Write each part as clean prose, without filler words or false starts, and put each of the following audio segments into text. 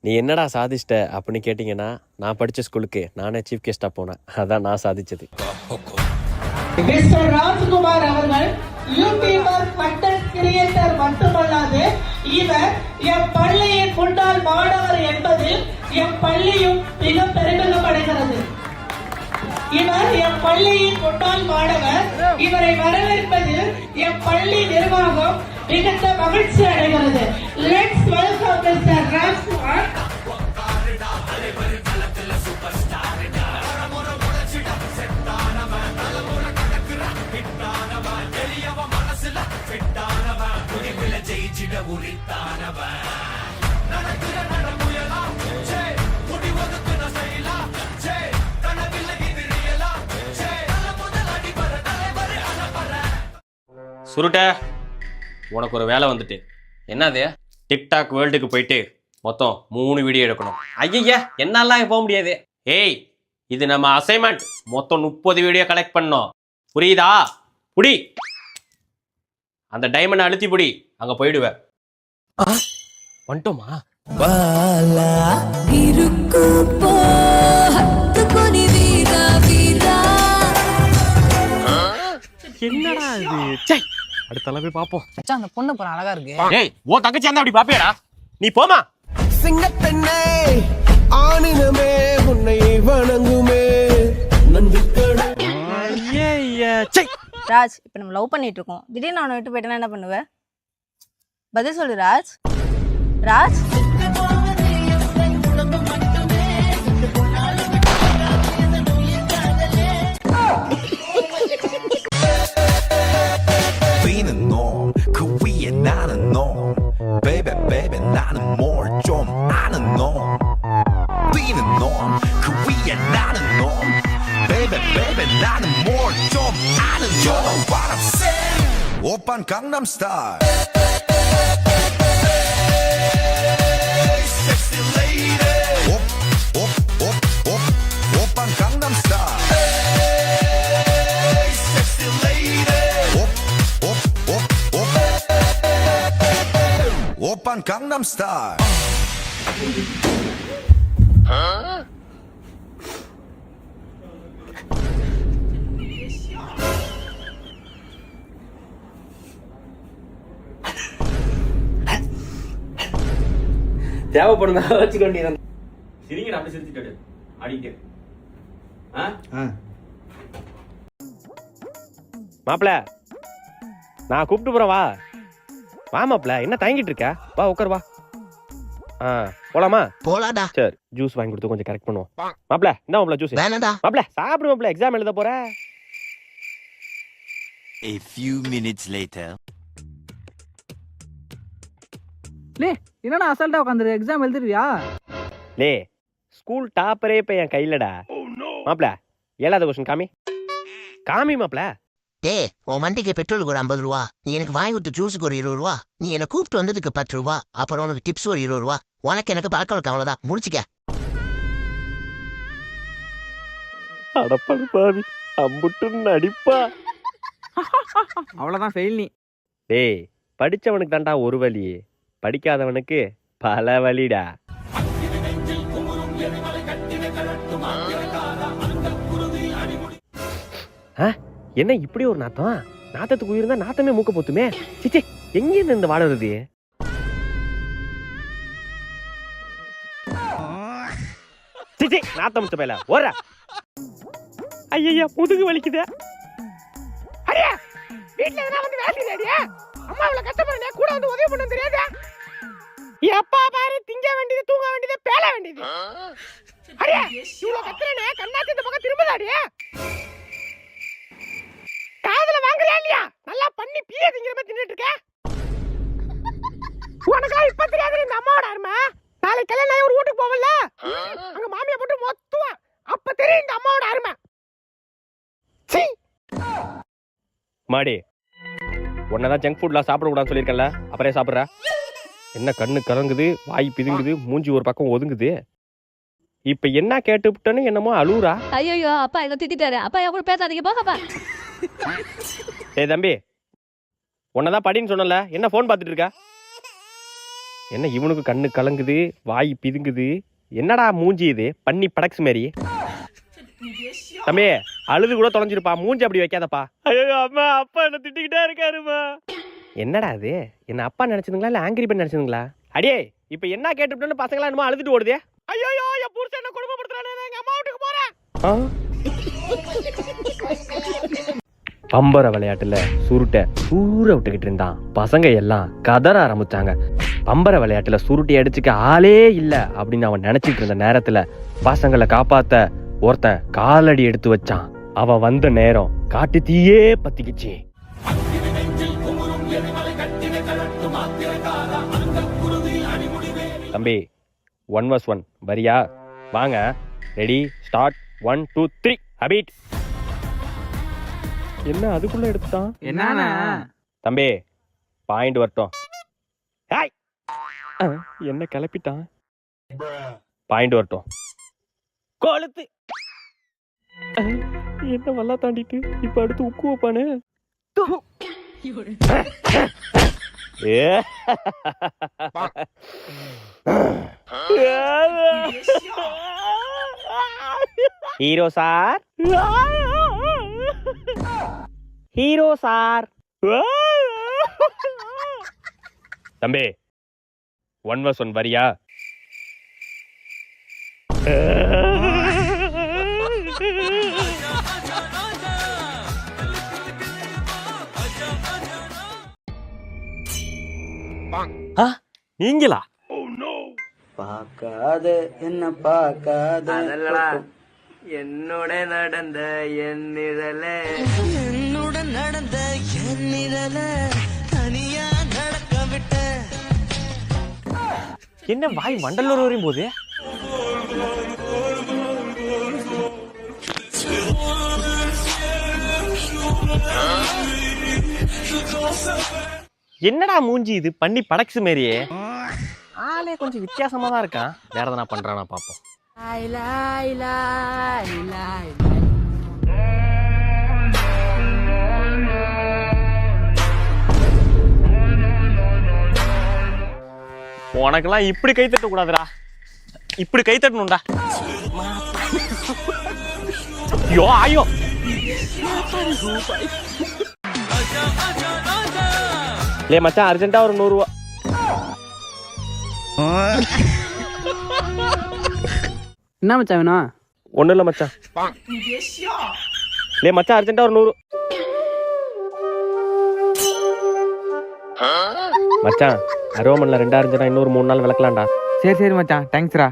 நீ என்னடா சாதிச்சிட்ட அப்படின்னு கேட்டிங்கன்னா, நான் படித்த ஸ்கூலுக்கு நானே சீஃப் கெஸ்ட்டாக போனேன். அதான் நான் சாதிச்சது. மிஸ்டர் ராஜ்குமார் அவர்கள் யூடியூபர் கண்டென்ட் கிரியேட்டர் மட்டுமல்லாது இவர் எம் பள்ளியின் முன்னாள் மாணவர் என்பதில் எம் பள்ளியும் மிக பெருமிதமடைகிறது. இவர் எம் பள்ளியின் முன்னாள் மாணவர். இவரை வரவேற்பதில் எம் பள்ளி நிர்வாகம் மிகுந்த மகிழ்ச்சி அடைகிறது. Let's welcome mister Rajkumar. சுருட்ட, உனக்கு ஒரு வேலை வந்துட்டு. என்னது? டிக்டாக் வேர்ல்டுக்கு போயிட்டு மொத்தம் 3 வீடியோ எடுக்கணும். ஐயா என்னாலாம் போக முடியாது. ஏய், இது நம்ம அசைன்மெண்ட். மொத்தம் 30 வீடியோ கலெக்ட் பண்ணோம். புரியுதா? புடி, அந்த டைமண்ட் அழுத்தி புடி, அங்க போயிடுவேன். வந்துட்டோமா? என்னடா இது? அடுத்த போய் பாப்போம். அந்த பொண்ணு போற அழகா இருக்கு. ஏய், ஓ தங்கச்சி அந்த அப்படி பாப்பியாடா? நீ போமா. சிங்கப்பெண்ணே ஆனினமே உன்னை வணங்குமே நந்திக்கடை. ராஜ், இப்ப நம்ம லவ் பண்ணிட்டு இருக்கோம். திடீர்னு அவனை விட்டு போயிட்டேன்னா என்ன பண்ணுவ? பதில் சொல்லு Raj. Raj, Baby, baby, 나는 뭘 좀 아는 놈. 뛰는 놈, 그 위에 나는 놈. Baby, baby, 나는 뭘 좀 아는 놈. You know what I'm saying? 오빤 강남 스타일. Sexy lady. 오빤 강남 스타일. Sexy lady. 오빤 강남 스타일. தேவைப்படுதா வச்சுக்க வேண்டியது. சிரிங்கடா, அப்படி சிரிச்சுட்டு அடிக்க. மாப்பிள, நான் கூப்பிட்டு போறேன், வா வா மாப்பிள. என்ன தயங்கிட்டு இருக்க? வா உட்கார், வா. போலாமா? போலாடா. சரி, ஜூஸ் வாங்கி கொடுத்து கொஞ்சம் கரெக்ட் பண்ணுவோம். மாப்பிள, என்ன மாப்பிள ஜூஸ்? வேணாடா. மாப்பிள சாப்பிடு மாப்பிள, எக்ஸாம் எழுத போற. A few minutes later. லே, என்னடா அசால்ட்டா உட்காந்துரு? எக்ஸாம் எழுதுறியா? லே, ஸ்கூல் டாப்பரே இப்ப என் கையிலடா. மாப்பிள, 7வது கொஸ்டின் காமி. காமி மாப்பிள. டேய், உன் வண்டிக்கு பெட்ரோலுக்கு ஒரு 50 ரூபா, நீ எனக்கு வாங்கி கொடுத்த ஜூஸுக்கு ஒரு 20 ரூபா, நீ என்ன கூப்பிட்டு வந்ததுக்கு 10 ரூபா, அப்புறம் உனக்கு டிப்ஸ் ஒரு 20 ரூபா, உனக்கு எனக்கு பழக்கம் அவ்வளவுதான், முடிச்சுக்க. அடப்படு பாவி, அம்புட்டு நடிப்பா. அவ்வளவுதான் ஃபெயில் நீ. டேய், படிச்சவனுக்கு தான்டா ஒரு வழி, படிக்காதவனுக்கு பல வழிடா. என்ன இப்படி ஒரு நாத்தம்? நாத்தத்துக்கு உயிர்ந்தா நாத்தமே மூக்க போத்துமே. சிச்சி, எங்க இருந்து இந்த வாழை வருது? சிச்சி, நாத்தம் முத்த பேல ஓர. ஐயா, முதுகு வலிக்குதே. அடியா, வீட்ல எதனா வந்து வேலை செய்யறியா? அம்மா இவ்வளவு கஷ்டப்படுறே, கூட வந்து உதவி பண்ண தெரியாதா? எப்பா பாரு, திங்க வேண்டியது, தூங்க வேண்டியது, பேல வேண்டியது. அடியா, இவ்வளவு கத்துறனே, கண்ணாத்தி இந்த பக்கம் திரும்பதாடியா? காதல வாங்குறியா இல்லையா? நல்லா பண்ணி பீய திங்கிற மாதிரி தின்னுட்டு இருக்க. உனக்கா இப்ப தெரியாது இந்த அம்மாவோட அருமை. நாளைக்கு கல்யாணம் ஒரு வீட்டுக்கு போவல, அங்க மாமியா போட்டு மொத்துவா, அப்ப தெரியும் இந்த அம்மாவோட அருமை. மாடி, உன்னதான் ஜங்க் ஃபுட்லாம் சாப்பிடக்கூடாதுன்னு சொல்லியிருக்கேன்ல, அப்புறம் சாப்பிட்ற. என்ன கண்ணு கலங்குது, வாய் பிதுங்குது, மூஞ்சி ஒரு பக்கம் ஒதுங்குது. இப்ப என்ன கேட்டுவிட்டேன்னு என்னமோ அழுவுறா. ஐயோ, அப்பா எங்க திட்டாரு. அப்பா என் கூட பேசாதீங்க, போங்கப்பா. ஏய் தம்பி, உன்னதான் படின்னு சொன்னல, என்ன போன் பார்த்துட்டு இருக்க? என்ன இவனுக்கு கண்ணு கலங்குது, வாய் பிதுங்குது. என்னடா மூஞ்சி இது பண்ணி படக்ஸ் மாதிரி. தம்பி அழுது கூட தொலைஞ்சிருப்பா, மூஞ்சி அப்படி வைக்காதப்பா. ஐயோ அம்மா, அப்பா என்ன திட்டிக்கிட்டே இருக்காருமா. என்னடா அது, என்ன அப்பா நினைச்சதுங்களா இல்ல ஆங்கிரி பண்ண நினைச்சதுங்களா? அடியே இப்ப என்ன கேட்டுட்டோன்னு பசங்களா என்னமோ அழுதுட்டு ஓடுதே. ஐயோ என் புருஷன் என்ன குடும்பப்படுத்துறானே, எங்க அம்மா வீட்டுக்கு போறேன். பம்பர விளையாட்டுல சுருட்டை ஊற விட்டுக்கிட்டு இருந்தான். பசங்க எல்லாம் கதற ஆரம்பிச்சாங்க. பம்பர விளையாட்டுல சுருட்டி அடிச்சுக்க ஆளே இல்ல அப்படின்னு அவன் நினைச்சிட்டு இருந்த நேரத்துல பசங்களை காப்பாத்த ஒருத்தன் காலடி எடுத்து வச்சான். அவன் வந்த நேரம் காட்டு தீயே பத்திக்கிச்சு. தம்பி 1 vs 1 வரியா? வாங்க, ரெடி ஸ்டார்ட். 1 2 3 ஹபீட். என்ன அதுக்குள்ள எடுத்துட்டான்? என்னண்ணா தம்பி பாயிண்ட் வரட்டும். ஹாய், என்ன கிளப்பிட்டான்? பாயிண்ட் வரட்டும். கொளுத்து. என்ன வல்லா தாண்டிட்டு இப்ப அடுத்து உக்கு வைப்பானு. Hero sir, hero sir. தம்பி 1 vs 1 வரியா? நீங்களா? பார்க்காத என்ன பார்க்காத என்னோட நடந்த என் நிழல தனியா நடக்க விட்ட. என்ன வாய் மண்டலூர் வரையும் போது? என்னடா மூஞ்சி இது பண்ணி படக்ஸ் மாரியே. ஆளே கொஞ்சம் வித்தியாசமா தான் இருக்கான். வேற எதனா பண்றானா பாப்போம். உனக்கெல்லாம் இப்படி கை தட்ட கூடாதுடா, இப்படி கை தட்டணும்டா. ஐயோ ஐயோ, லே மச்சான் அர்ஜென்ட்டா ஒரு 100 ரூபா. என்ன மச்சான் வேணும்? ஒன்றும் இல்லை மச்சான். லே மச்சான் அர்ஜென்ட்டா ஒரு 100. மச்சான் அரோமன்ல 2 அர்ஜென்ட்டா இன்னொரு 3 நாள் விளக்கலாம்டா. சரி சரி மச்சான், தேங்க்ஸ்ரா.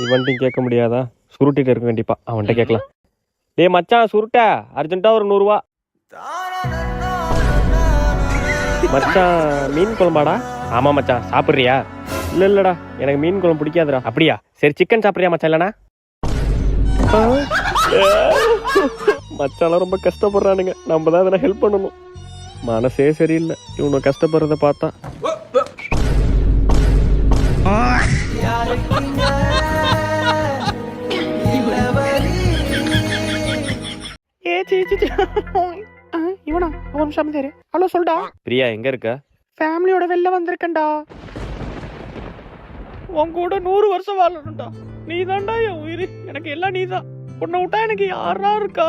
இவன்ட்டையும் கேட்க முடியாதா? சுருட்டிட்டு இருக்கு கண்டிப்பா, அவன்கிட்ட கேட்கலாம். டேய் மச்சான் சுருட்ட அர்ஜென்ட்டா ஒரு 100 ரூபா. மச்சான் மீன் குழம்பாடா? ஆமா மச்சான், சாப்பிட்றியா? இல்ல இல்லடா, எனக்கு மீன் குழம்பு பிடிக்காதுடா. அப்படியா? சரி சிக்கன் சாப்பிட்றியா மச்சான்? இல்லனா மச்சான் ரொம்ப கஷ்டப்படுறானுங்க, நம்ம தான் அதனை ஹெல்ப் பண்ணணும். மனசே சரியில்லை இவனை கஷ்டப்படுறத பார்த்தா. இவனா ஒரு நிமிஷம் சரி. ஹலோ சொல்டா. பிரியா எங்க இருக்க? ஃபேமிலியோட வெளில வந்திருக்கேன்டா. உன் கூட 100 வருஷம் வாழணும்டா. நீ தான்டா என் உயிர், எனக்கு எல்லாம் நீ தான். உன்னை விட்டா எனக்கு யாரா இருக்கா?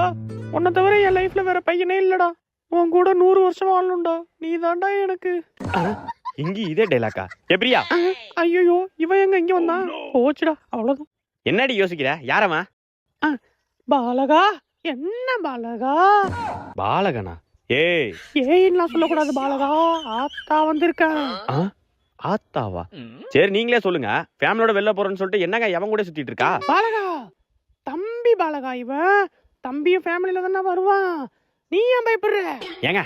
உன்னை தவிர என் லைஃப்ல வேற பையனே இல்லடா. உன் கூட 100 வருஷம் வாழணும்டா. நீ தான்டா எனக்கு. இங்க இதே டைலாக்கா? பிரியா ஐயோ இவன் எங்க இங்க வந்தான்? போச்சுடா அவ்வளவுதான். என்னடி யோசிக்கிற? யாரமா? பாலகா. என்ன பாலகா? பாலகனா? ஏய் ஏய்லாம் சொல்லக்கூடாது பாலகா. ஆத்தா வந்திருக்கேன். ஆத்தாவா? சரி நீங்களே சொல்லுங்க. ஃபேமிலியோட வெளில போறேன்னு சொல்லிட்டு என்னங்க எவன் கூட சுத்திட்டு இருக்கா? பாலகா தம்பி பாலகா. இவன் தம்பியும் ஃபேமிலியில தானே வருவான். நீ ஏன் பயப்படுற? ஏங்க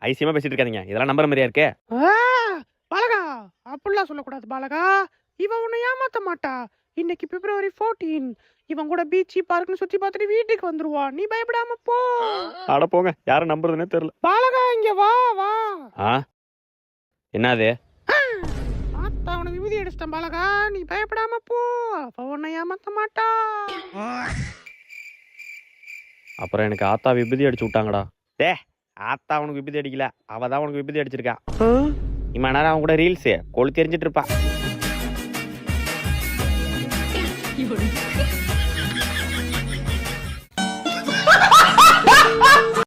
ஐசியமா பேசிட்டு இருக்காதீங்க, இதெல்லாம் நம்புற மாதிரியா இருக்கு. பாலகா அப்படிலாம் சொல்லக்கூடாது பாலகா. இவன் உன்னை ஏமாத்த மாட்டா. இன்னைக்கு February 14. இவன் கூட பீச் பார்க்னு சுத்தி பார்த்துட்டு வீட்டுக்கு வந்துருவா. நீ பயப்படாம போ. அட போங்க, யாரை நம்புறதுன்னே தெரியல. பாலகா இங்க வா வா. என்னது? ஆத்தா உனக்கு விபூதி அடிச்சிட்டேன் பாலகா. நீ பயப்படாம போ. அவ உன்னை ஏமாத்த மாட்டா. அப்புறம் எனக்கு ஆத்தா விபூதி அடிச்சு விட்டாங்கடா. டே ஆத்தா உனக்கு விபூதி அடிக்கல, அவ தான் உனக்கு விபூதி அடிச்சிருக்கா. இம்மா நேரம் அவன் கூட ரீல்ஸ் கொளுத்தி எரிஞ்சிட்டு இருப்பா. 有人。